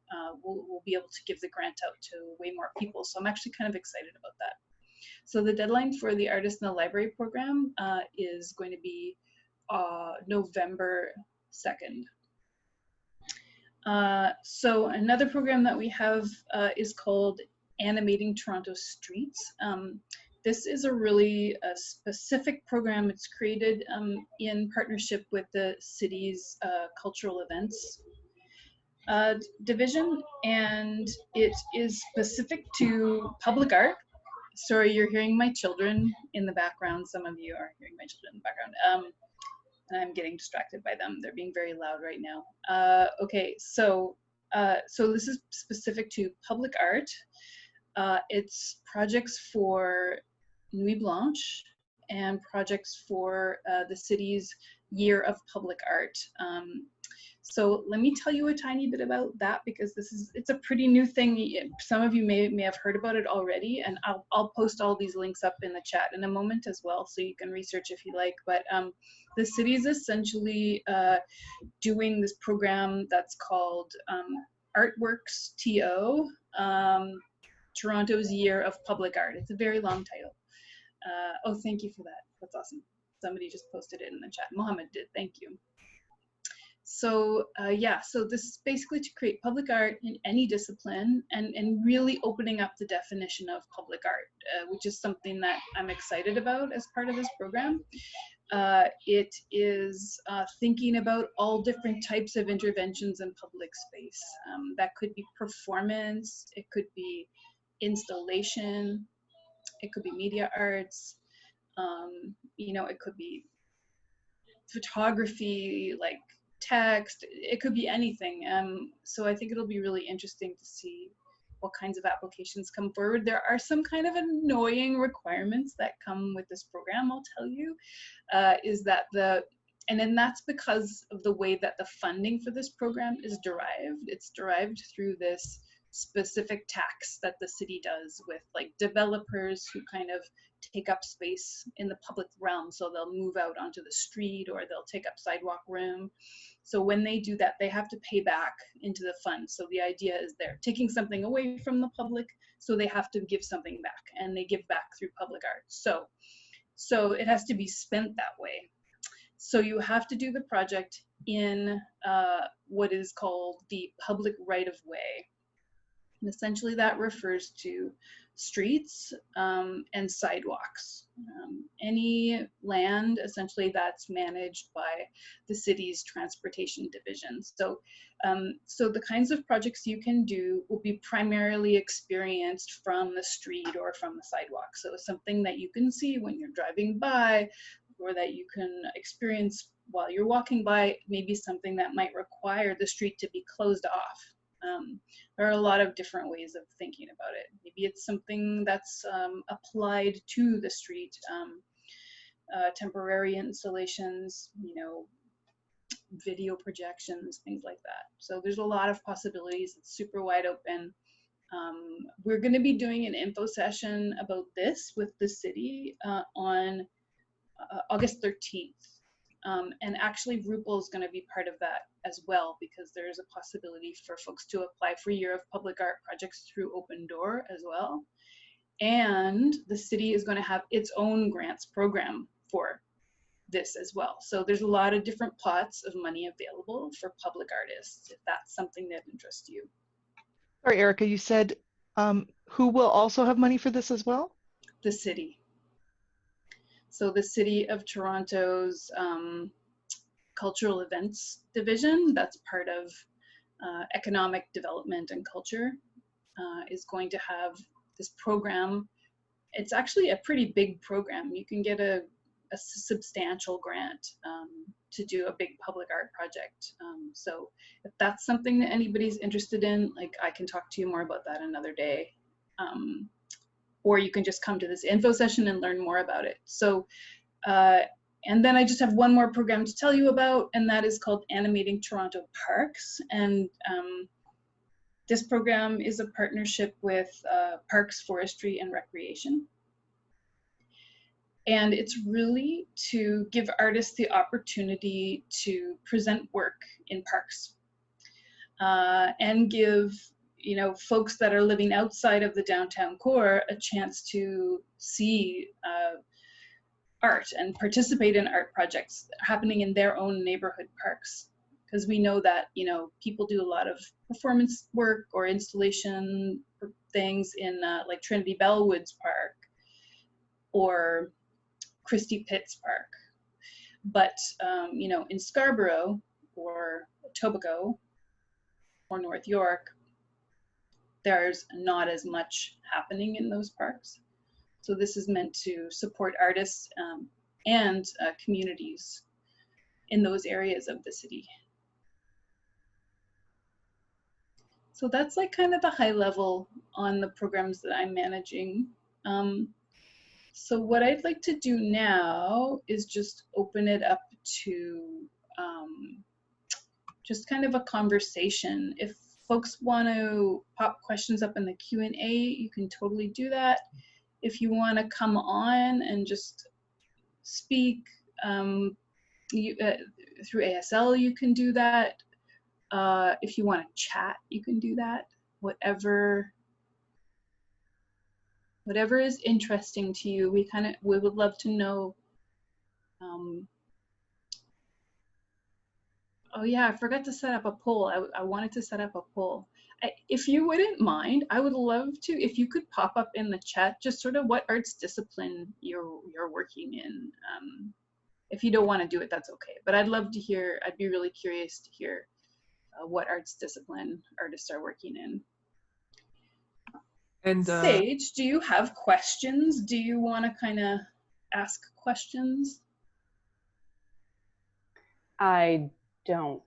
we'll be able to give the grant out to way more people. So I'm actually kind of excited about that. So the deadline for the Artist in the Library program is going to be November 2nd. So another program that we have is called Animating Toronto Streets. This is a really specific program. It's created in partnership with the city's cultural events division, and it is specific to public art. Sorry, you're hearing my children in the background. Some of you are hearing my children in the background. And I'm getting distracted by them. They're being very loud right now. Okay, so So this is specific to public art. It's projects for Nuit Blanche and projects for the city's Year of Public Art. So let me tell you a tiny bit about that, because it's a pretty new thing. Some of you may have heard about it already, and I'll post all these links up in the chat in a moment as well, so you can research if you like. But the city is essentially doing this program that's called Artworks TO, Toronto's Year of Public Art. It's a very long title. Oh, thank you for that. That's awesome. Somebody just posted it in the chat. Mohammed did. Thank you. So yeah, so this is basically to create public art in any discipline, and really opening up the definition of public art, which is something that I'm excited about as part of this program. It is thinking about all different types of interventions in public space. That could be performance, it could be installation, it could be media arts, you know, it could be photography, like text, it could be anything. So I think it'll be really interesting to see what kinds of applications come forward. There are some kind of annoying requirements that come with this program, I'll tell you, and then that's because of the way that the funding for this program is derived. It's derived through this specific tax that the city does with like developers who kind of take up space in the public realm. So they'll move out onto the street, or they'll take up sidewalk room. So when they do that, they have to pay back into the fund. So the idea is they're taking something away from the public, so they have to give something back, and they give back through public art. So it has to be spent that way. So you have to do the project in what is called the public right-of-way. And essentially that refers to streets and sidewalks. Any land essentially that's managed by the city's transportation division. So, so the kinds of projects you can do will be primarily experienced from the street or from the sidewalk. So something that you can see when you're driving by, or that you can experience while you're walking by, maybe something that might require the street to be closed off. There are a lot of different ways of thinking about it. Maybe it's something that's applied to the street, temporary installations, you know, video projections, things like that. So there's a lot of possibilities. It's super wide open. We're going to be doing an info session about this with the city on August 13th. And actually Rupal is going to be part of that as well, because there is a possibility for folks to apply for Year of Public Art projects through Open Door as well. And the city is going to have its own grants program for this as well. So there's a lot of different pots of money available for public artists, if that's something that interests you. Sorry, Erika, you said who will also have money for this as well? The city. So the City of Toronto's Cultural Events Division, that's part of Economic Development and Culture, is going to have this program. It's actually a pretty big program. You can get a substantial grant to do a big public art project. So if that's something that anybody's interested in, like, I can talk to you more about that another day. Or you can just come to this info session and learn more about it. So, and then I just have one more program to tell you about, and that is called Animating Toronto Parks. And this program is a partnership with Parks, Forestry, and Recreation. And it's really to give artists the opportunity to present work in parks and give, you know, folks that are living outside of the downtown core a chance to see art and participate in art projects happening in their own neighborhood parks. Because we know that, you know, people do a lot of performance work or installation things in like Trinity Bellwoods Park or Christie Pitts Park. But, you know, in Scarborough or Etobicoke or North York, there's not as much happening in those parks. So this is meant to support artists and communities in those areas of the city. So that's like kind of the high level on the programs that I'm managing. So what I'd like to do now is just open it up to just kind of a conversation. If folks want to pop questions up in the Q&A, you can totally do that. If you want to come on and just speak through ASL, you can do that. If you want to chat, you can do that. Whatever is interesting to you, we would love to know. Oh yeah, I forgot to set up a poll. I wanted to set up a poll. If you wouldn't mind, I would love to, if you could pop up in the chat, just sort of what arts discipline you're working in. If you don't want to do it, that's okay. But I'd love to hear, I'd be really curious to hear what arts discipline artists are working in. And Sage, do you have questions? Do you want to kind of ask questions? I don't.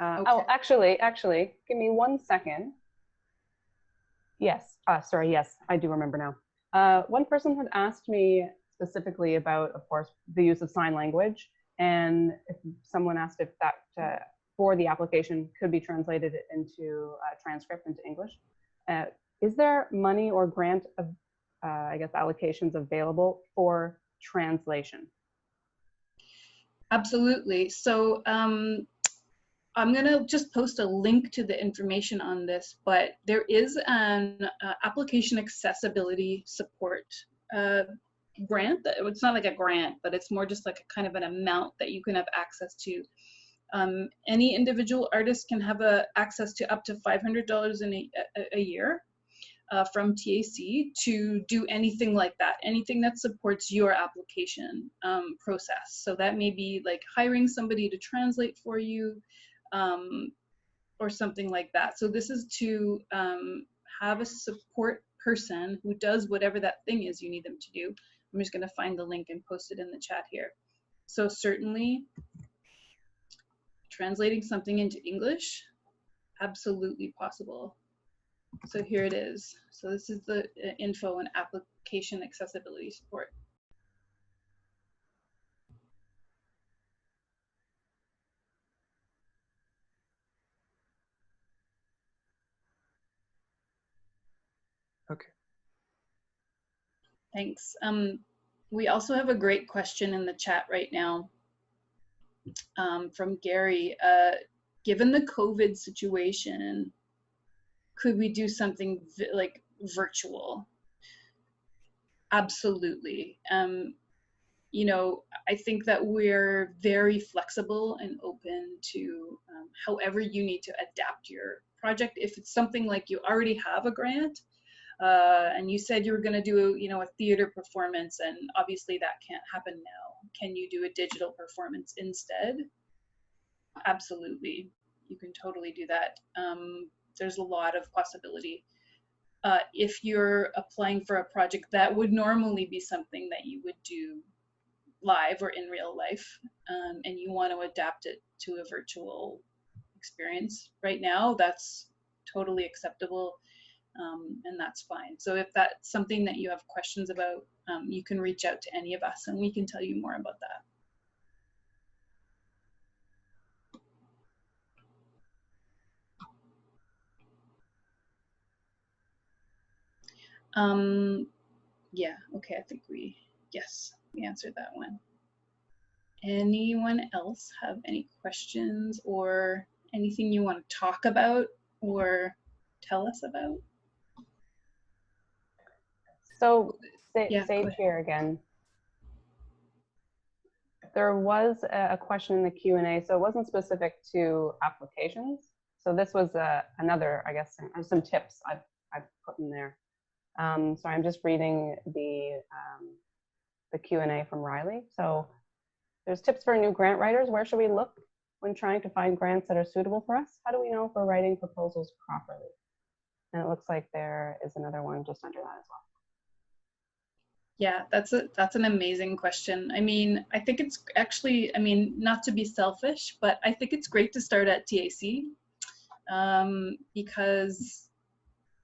Okay. Oh, actually, give me 1 second. Yes, sorry, yes, I do remember now. One person had asked me specifically about, of course, the use of sign language, and if someone asked if that, for the application, could be translated into transcript into English. Is there money or grant, I guess, allocations available for translation? Absolutely. So I'm going to just post a link to the information on this, but there is an application accessibility support grant. It's not like a grant, but it's more just like a kind of an amount that you can have access to. Any individual artist can have access to up to $500 in a year from TAC to do anything like that, anything that supports your application process. So that may be like hiring somebody to translate for you or something like that. So this is to have a support person who does whatever that thing is you need them to do. I'm just going to find the link and post it in the chat here. So certainly translating something into English, absolutely possible. So here it is. So this is the info on application accessibility support. Okay. Thanks. We also have a great question in the chat right now from Gary. Given the COVID situation, could we do something like virtual? Absolutely. You know, I think that we're very flexible and open to however you need to adapt your project. If it's something like you already have a grant and you said you were going to do, you know, a theater performance, and obviously that can't happen now. Can you do a digital performance instead? Absolutely. You can totally do that. There's a lot of possibility. If you're applying for a project that would normally be something that you would do live or in real life, and you want to adapt it to a virtual experience right now, that's totally acceptable, and that's fine. So if that's something that you have questions about, you can reach out to any of us and we can tell you more about that. Yeah, okay, I think yes, we answered that one. Anyone else have any questions or anything you want to talk about or tell us about? So, Yeah, Sage here again. There was a question in the Q&A, so it wasn't specific to applications. So this was another, I guess, some tips I've put in there. So I'm just reading the Q&A from Riley. So there's tips for new grant writers. Where should we look when trying to find grants that are suitable for us? How do we know if we're writing proposals properly? And it looks like there is another one just under that as well. Yeah, that's an amazing question. I mean, I think it's actually, I mean, not to be selfish, but I think it's great to start at TAC. because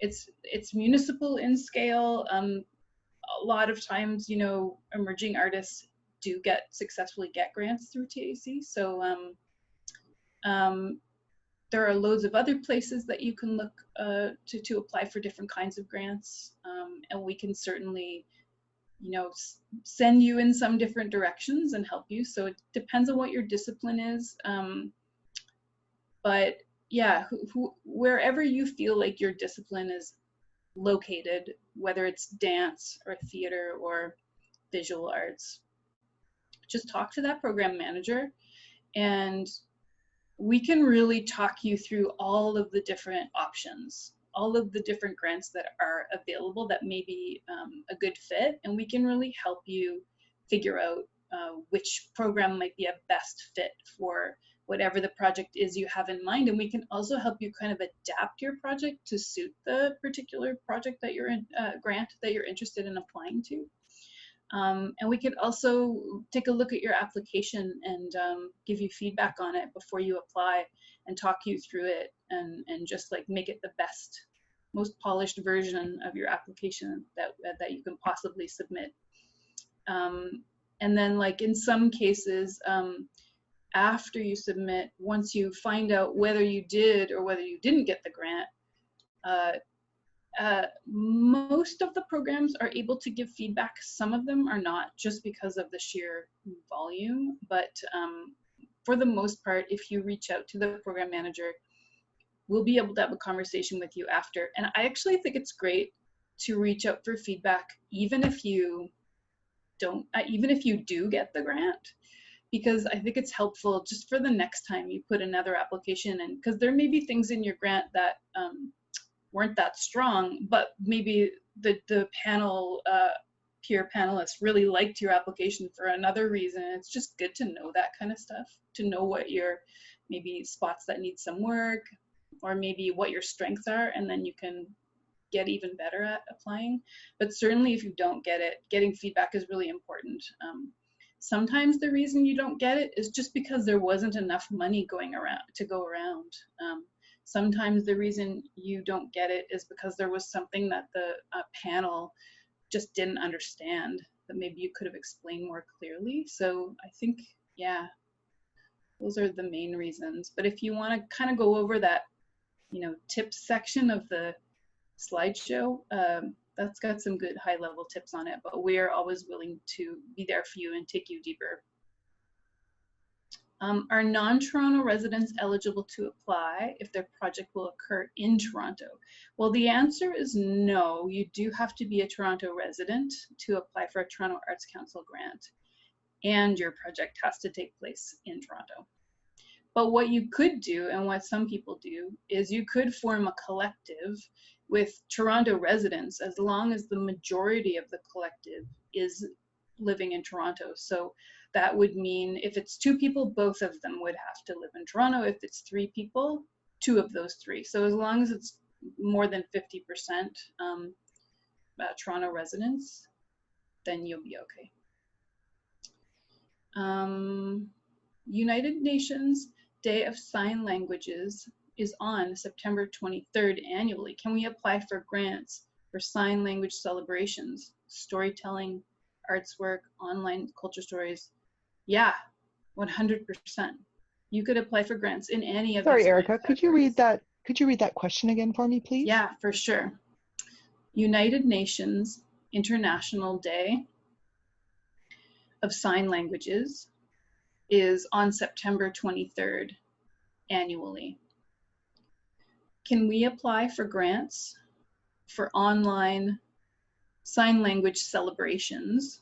it's municipal in scale. A lot of times, you know, emerging artists do successfully get grants through TAC. So there are loads of other places that you can look to apply for different kinds of grants, and we can certainly, you know, send you in some different directions and help you. So it depends on what your discipline is. But yeah, wherever you feel like your discipline is located, whether it's dance or theater or visual arts, just talk to that program manager, and we can really talk you through all of the different options, all of the different grants that are available that may be a good fit, and we can really help you figure out which program might be a best fit for whatever the project is you have in mind. And we can also help you kind of adapt your project to suit the particular project that you're in, grant that you're interested in applying to. And we could also take a look at your application and give you feedback on it before you apply, and talk you through it, and just like make it the best, most polished version of your application that you can possibly submit. And then, like in some cases, after you submit, once you find out whether you did or whether you didn't get the grant, most of the programs are able to give feedback. Some of them are not, just because of the sheer volume. But for the most part, if you reach out to the program manager, we'll be able to have a conversation with you after. And I actually think it's great to reach out for feedback, even if you do get the grant, because I think it's helpful just for the next time you put another application in, because there may be things in your grant that weren't that strong, but maybe the panel, peer panelists really liked your application for another reason. It's just good to know that kind of stuff, to know what your maybe spots that need some work, or maybe what your strengths are, and then you can get even better at applying. But certainly if you don't get it, getting feedback is really important. Sometimes the reason you don't get it is just because there wasn't enough money going around to go around. Sometimes the reason you don't get it is because there was something that the panel just didn't understand, that maybe you could have explained more clearly. So I think, yeah, those are the main reasons. But if you want to kind of go over that, you know, tips section of the slideshow, that's got some good high-level tips on it, but we are always willing to be there for you and take you deeper. Are non-Toronto residents eligible to apply if their project will occur in Toronto? Well, the answer is no. You do have to be a Toronto resident to apply for a Toronto Arts Council grant, and your project has to take place in Toronto. But what you could do, and what some people do, is you could form a collective with Toronto residents, as long as the majority of the collective is living in Toronto. So that would mean if it's 2 people, both of them would have to live in Toronto. If it's 3 people, 2 of those 3. So as long as it's more than 50% Toronto residents, then you'll be okay. United Nations Day of Sign Languages is on September 23rd annually. Can we apply for grants for sign language celebrations, storytelling, arts work, online culture stories? Yeah, 100%. You could apply for grants in any of these. Sorry, Erika, could you read that question again for me, please? Yeah, for sure. United Nations International Day of Sign Languages is on September 23rd annually. Can we apply for grants for online sign language celebrations?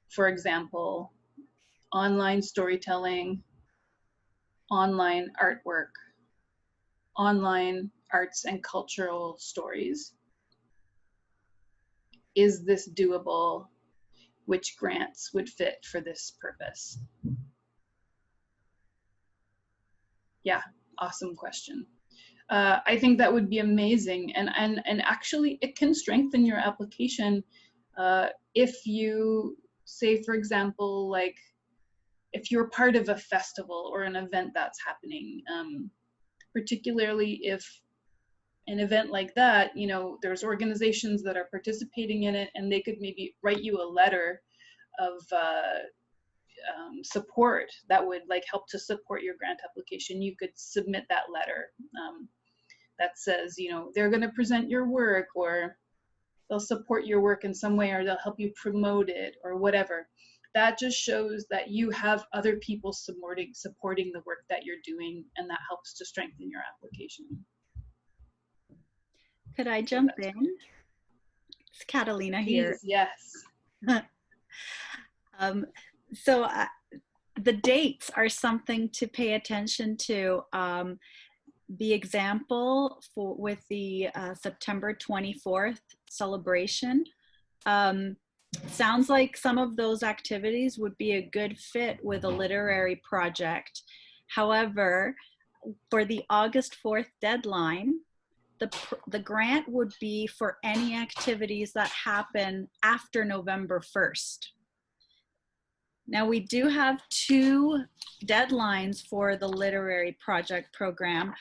For example, online storytelling, online artwork, online arts and cultural stories. Is this doable? Which grants would fit for this purpose? Yeah, awesome question. I think that would be amazing, and actually it can strengthen your application if you say, for example, like if you're part of a festival or an event that's happening, particularly if an event like that, you know, there's organizations that are participating in it, and they could maybe write you a letter of support that would like help to support your grant application. You could submit that letter that says, you know, they're going to present your work, or they'll support your work in some way, or they'll help you promote it, or whatever. That just shows that you have other people supporting the work that you're doing, and that helps to strengthen your application. Could I jump in? It's Catalina here. Please, yes. So the dates are something to pay attention to. The example with the September 24th celebration, sounds like some of those activities would be a good fit with a literary project. However, for the August 4th deadline, the grant would be for any activities that happen after November 1st. Now, we do have 2 deadlines for the literary project program.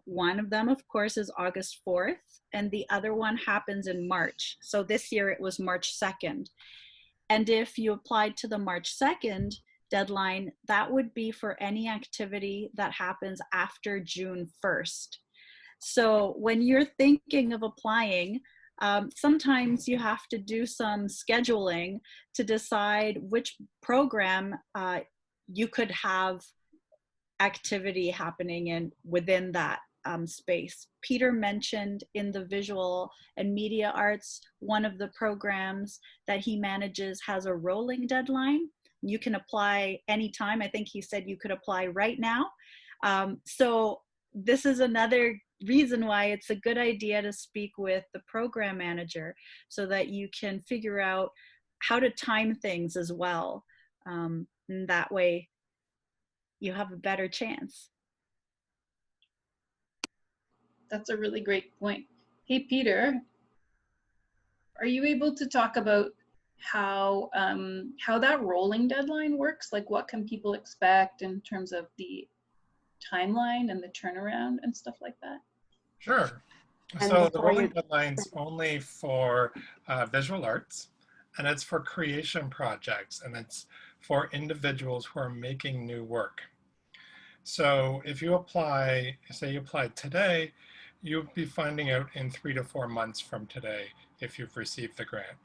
One of them, of course, is August 4th, and the other one happens in March. So this year it was March 2nd. And if you applied to the March 2nd deadline, that would be for any activity that happens after June 1st. So when you're thinking of applying, sometimes you have to do some scheduling to decide which program you could have activity happening in within that space. Peter mentioned in the visual and media arts, one of the programs that he manages has a rolling deadline. You can apply anytime. I think he said you could apply right now. So this is another reason why it's a good idea to speak with the program manager so that you can figure out how to time things as well. And that way you have a better chance. That's a really great point. Hey, Peter, are you able to talk about how that rolling deadline works? Like, what can people expect in terms of the timeline and the turnaround and stuff like that? Sure. And So the before rolling you- deadline's only for visual arts, and it's for creation projects, and it's for individuals who are making new work. So if you apply, say you applied today, you'll be finding out in 3 to 4 months from today if you've received the grant.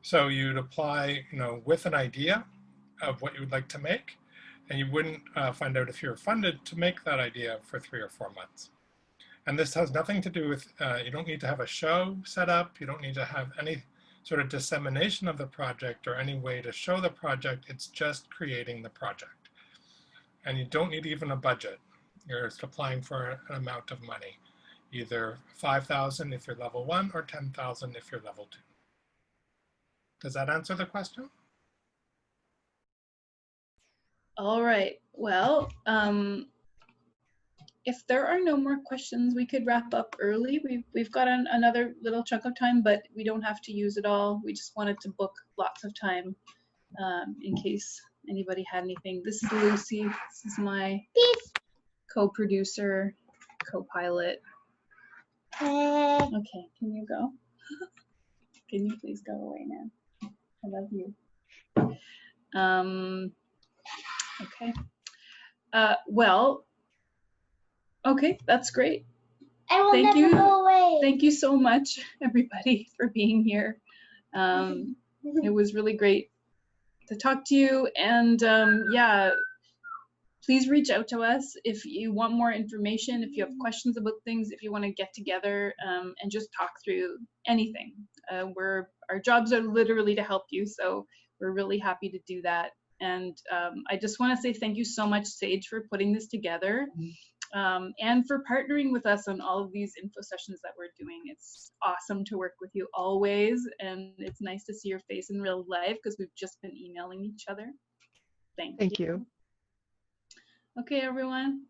So you'd apply, you know, with an idea of what you would like to make, and you wouldn't find out if you're funded to make that idea for 3 or 4 months. And this has nothing to do with, you don't need to have a show set up. You don't need to have any sort of dissemination of the project or any way to show the project. It's just creating the project. And you don't need even a budget. You're just applying for an amount of money, either $5,000 if you're level 1 or $10,000 if you're level 2. Does that answer the question? All right. Well, if there are no more questions, we could wrap up early. We've got another little chunk of time, but we don't have to use it all. We just wanted to book lots of time in case anybody had anything. This is Lucy. This is my co-producer, co-pilot. Okay, can you go? Can you please go away now? I love you. Okay. Well, okay, that's great. I will Thank never you. go away. Thank you so much, everybody, for being here. It was really great to talk to you. And yeah, please reach out to us if you want more information, if you have questions about things, if you want to get together and just talk through anything. Our jobs are literally to help you, so we're really happy to do that. And I just want to say thank you so much, Sage, for putting this together and for partnering with us on all of these info sessions that we're doing. It's awesome to work with you always, and it's nice to see your face in real life because we've just been emailing each other. Thank you. Okay, everyone,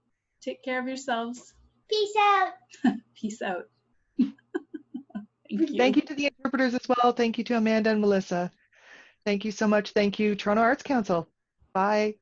take care of yourselves. Peace out. Peace out. Thank you to the interpreters as well. Thank you to Amanda and Melissa. Thank you so much. Thank you, Toronto Arts Council. Bye.